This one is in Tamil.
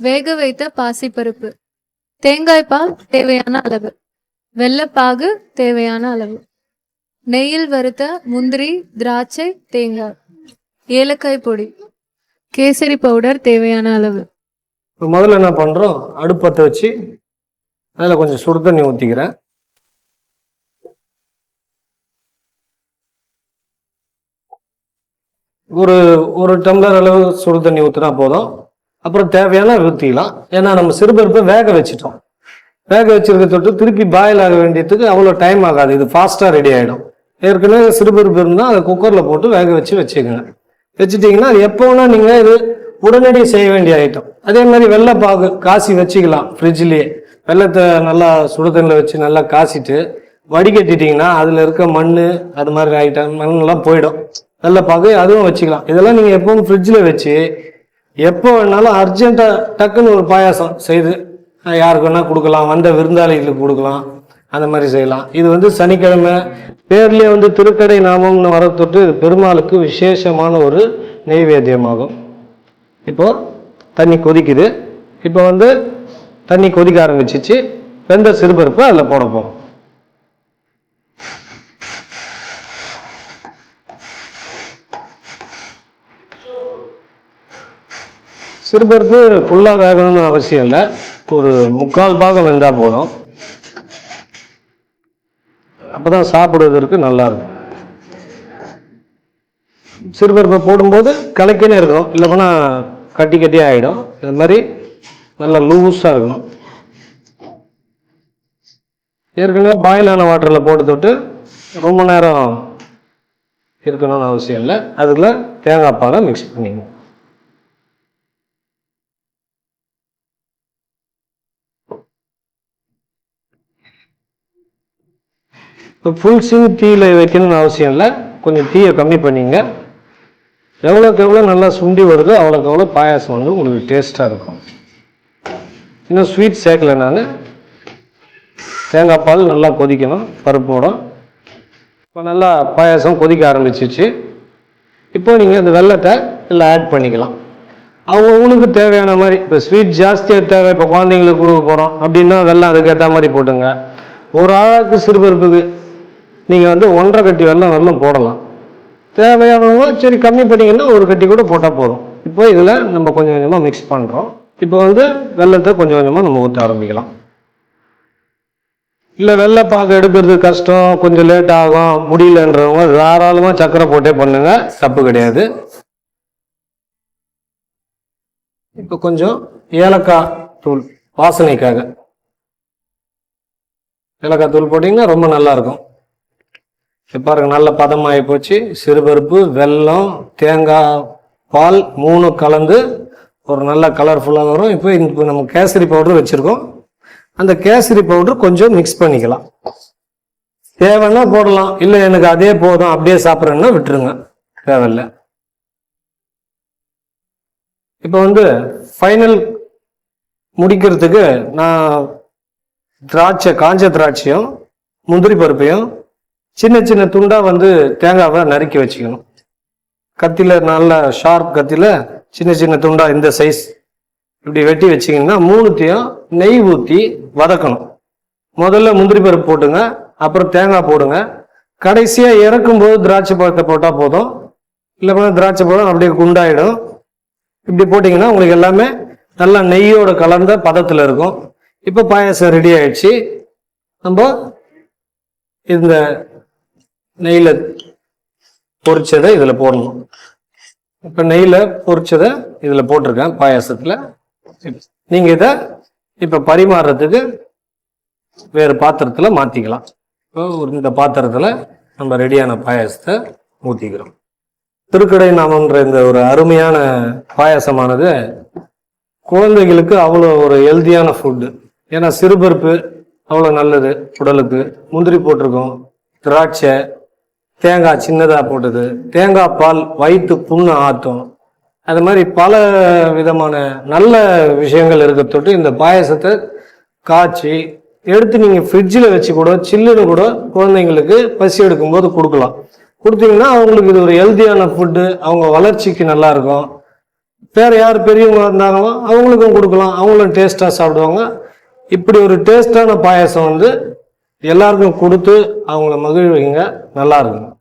வேக வைத்த பாசிப்பருப்பு, தேங்காய் பால் தேவையான அளவு, வெல்லப்பாகு தேவையான அளவு, நெய்யில் வறுத்த முந்திரி, திராட்சை, தேங்காய், ஏலக்காய் பொடி, கேசரி பவுடர் தேவையான அளவு. இப்போ முதல்ல என்ன பண்ணுறோம், அடுப்பத்தை வச்சு அதில் கொஞ்சம் சுடு தண்ணி ஊற்றிக்கிறேன். ஒரு டம்ளர் அளவு சுடு தண்ணி ஊற்றினா போதும். அப்புறம் தேவையான ஊற்றிக்கலாம். ஏன்னா நம்ம சிறுபருப்பை வேக வச்சுட்டோம். வேக வச்சிருக்க தொட்டு திருப்பி பாயில் ஆக வேண்டியதுக்கு அவ்வளோ டைம் ஆகாது. இது ஃபாஸ்ட்டாக ரெடி ஆகிடும். ஏற்கனவே சிறுபருப்பு இருந்தால் அதை குக்கரில் போட்டு வேக வச்சுக்கோங்க. வச்சுட்டிங்கன்னா அது எப்போ வேணால் நீங்கள் இது உடனடி செய்ய வேண்டிய ஐட்டம். அதே மாதிரி வெள்ளைப்பாகு காசி வச்சுக்கலாம் ஃப்ரிட்ஜ்லேயே. வெள்ளத்தை நல்லா சுடு தண்ணியில் வச்சு நல்லா காசிட்டு வடிகட்டிட்டிங்கன்னா அதில் இருக்க மண் அது மாதிரி ஐட்டம் மண்ணெல்லாம் போயிடும். வெள்ளைப்பாகு அதுவும் வச்சுக்கலாம். இதெல்லாம் நீங்கள் எப்பவும் ஃப்ரிட்ஜில் வச்சு எப்போ வேணாலும் அர்ஜென்ட்டாக டக்குன்னு ஒரு பாயாசம் செய்து யாருக்கு வேணால் கொடுக்கலாம், வந்த விருந்தாளிகளுக்கு கொடுக்கலாம், அந்த மாதிரி செய்யலாம். இது சனிக்கிழமை பேர்லேயே திருக்கடை நாமம்னு வர தொட்டு பெருமாளுக்கு விசேஷமான ஒரு நெய்வேத்தியமாகும். இப்போ தண்ணி கொதிக்குது. இப்போ தண்ணி கொதிக்க ஆரம்பிச்சிச்சு. வெந்த சிறுபருப்பு அதில் போட போகிறோம். சிறுபருப்பு ஃபுல்லாக வேகணும்னு அவசியம் இல்லை. ஒரு 3/4 பாகம் வெந்தால் போதும். அப்போ தான் சாப்பிடுவதற்கு நல்லாயிருக்கும். சிறுபருப்பை போடும்போது கலக்கினே இருக்கும், இல்லை போனால் கட்டி கட்டியாக ஆகிடும். இது மாதிரி நல்லா லூஸாக இருக்கணும். ஏற்கனவே பாயிலான வாட்டரில் போட்டு தொட்டு ரொம்ப நேரம் இருக்கணும்னு அவசியம் இல்லை. அதுக்குள்ள தேங்காய் பாலை மிக்ஸ் பண்ணிங்க. இப்போ ஃபுல் சிம் தீயில் வைக்கணும்னு அவசியம் இல்லை. கொஞ்சம் தீயை கம்மி பண்ணிங்க. எவ்வளோக்கு எவ்வளோ நல்லா சுண்டி வருதோ அவ்வளோக்கு எவ்வளோ பாயாசம் உங்களுக்கு டேஸ்ட்டாக இருக்கும். இன்னும் ஸ்வீட் சேர்க்கலை நான். தேங்காய் பால் நல்லா கொதிக்கணும் பருப்போட. இப்போ நல்லா பாயாசம் கொதிக்க ஆரம்பிச்சிச்சு. இப்போ நீங்கள் அந்த வெல்லத்தை எல்லாம் ஆட் பண்ணிக்கலாம். அவங்களுக்கு தேவையான மாதிரி. இப்போ ஸ்வீட் ஜாஸ்தியாக தேவை, இப்போ குழந்தைங்களுக்கு கொடுக்க போகிறோம் அப்படின்னா வெல்லம் அதுக்கேற்ற மாதிரி போட்டுங்க. ஒரு ஆளுக்கு சிறுபருப்புக்கு நீங்கள் 1.5 கட்டி வெல்லம் போடலாம். தேவையானவங்க சரி கம்மி பண்ணிங்கன்னா ஒரு கட்டி கூட போட்டால் போதும். இப்போ இதில் நம்ம கொஞ்சம் கொஞ்சமாக மிக்ஸ் பண்ணுறோம். இப்போ வெல்லத்தை கொஞ்சம் கொஞ்சமாக நம்ம ஊற்ற ஆரம்பிக்கலாம். இல்லை வெள்ளைப்பாகு எடுக்கிறது கஷ்டம், கொஞ்சம் லேட் ஆகும், முடியலன்றவங்க தாராளமாக சர்க்கரை போட்டே பண்ணுங்க, தப்பு கிடையாது. இப்போ கொஞ்சம் ஏலக்காய் தூள் வாசனைக்காக ஏலக்காய் தூள் போட்டிங்கன்னா ரொம்ப நல்லாயிருக்கும். பாருங்க நல்ல பதமாகி போச்சு. சிறுபருப்பு, வெல்லம், தேங்காய் பால் 3 கலந்து ஒரு நல்ல கலர்ஃபுல்லாக வரும். இப்போ நம்ம கேசரி பவுடர் வச்சுருக்கோம். அந்த கேசரி பவுடர் கொஞ்சம் மிக்ஸ் பண்ணிக்கலாம். தேவைன்னா போடலாம், இல்லை எனக்கு அதே போதும் அப்படியே சாப்பிட்றேன்னா விட்டுருங்க, தேவையில்லை. இப்போ ஃபைனல் முடிக்கிறதுக்கு நான் காஞ்ச திராட்சையும் முந்திரி பருப்பையும் சின்ன சின்ன துண்டாக தேங்காவை நறுக்கி வச்சுக்கணும். கத்தியில் நல்ல ஷார்ப் கத்தியில் சின்ன சின்ன துண்டாக இந்த சைஸ் இப்படி வெட்டி வச்சிங்கன்னா 3த்தையும் நெய் ஊற்றி வதக்கணும். முதல்ல முந்திரி பருப்பு போட்டுங்க, அப்புறம் தேங்காய் போடுங்க. கடைசியாக இறக்கும்போது திராட்சை பழத்தை போட்டால் போதும், இல்லை திராட்சை பழம் அப்படியே குண்டாயிடும். இப்படி போட்டிங்கன்னா உங்களுக்கு எல்லாமே நல்லா நெய்யோட கலந்த பதத்தில் இருக்கும். இப்போ பாயாசம் ரெடி ஆயிடுச்சு. நம்ம இந்த நெய்யில் பொரிச்சதை இதில் போடணும். இப்போ நெய்யில் பொரிச்சதை இதில் போட்டிருக்கேன் பாயாசத்தில். நீங்கள் இதை இப்போ பரிமாறுறதுக்கு வேறு பாத்திரத்தில் மாற்றிக்கலாம். இப்போ இந்த பாத்திரத்தில் நம்ம ரெடியான பாயாசத்தை ஊற்றிக்கிறோம். திருக்கடை நாமன்ற இந்த ஒரு அருமையான பாயாசமானது குழந்தைகளுக்கு அவ்வளோ ஒரு ஹெல்த்தியான ஃபுட்டு. ஏன்னா சிறுபருப்பு அவ்வளோ நல்லது உடலுக்கு. முந்திரி போட்டிருக்கோம், திராட்சை, தேங்காய் சின்னதாக போட்டது, தேங்காய் பால் வயிற்று புண்ணு ஆற்றும். அது மாதிரி பல விதமான நல்ல விஷயங்கள் இருக்க தொட்டு இந்த பாயசத்தை காய்ச்சி எடுத்து நீங்கள் ஃப்ரிட்ஜில் வச்சு கூட சில்லுன்னு கூட குழந்தைங்களுக்கு பசி எடுக்கும்போது கொடுக்கலாம். கொடுத்தீங்கன்னா அவங்களுக்கு இது ஒரு ஹெல்த்தியான ஃபுட்டு, அவங்க வளர்ச்சிக்கு நல்லா இருக்கும். வேறு யார் பெரியவங்க இருந்தாங்களோ அவங்களுக்கும் கொடுக்கலாம், அவங்களும் டேஸ்ட்டாக சாப்பிடுவாங்க. இப்படி ஒரு டேஸ்டான பாயாசம் வந்து எல்லாருக்கும் கொடுத்து அவங்கள மகிழ்விங்க, நல்லா இருக்கும்.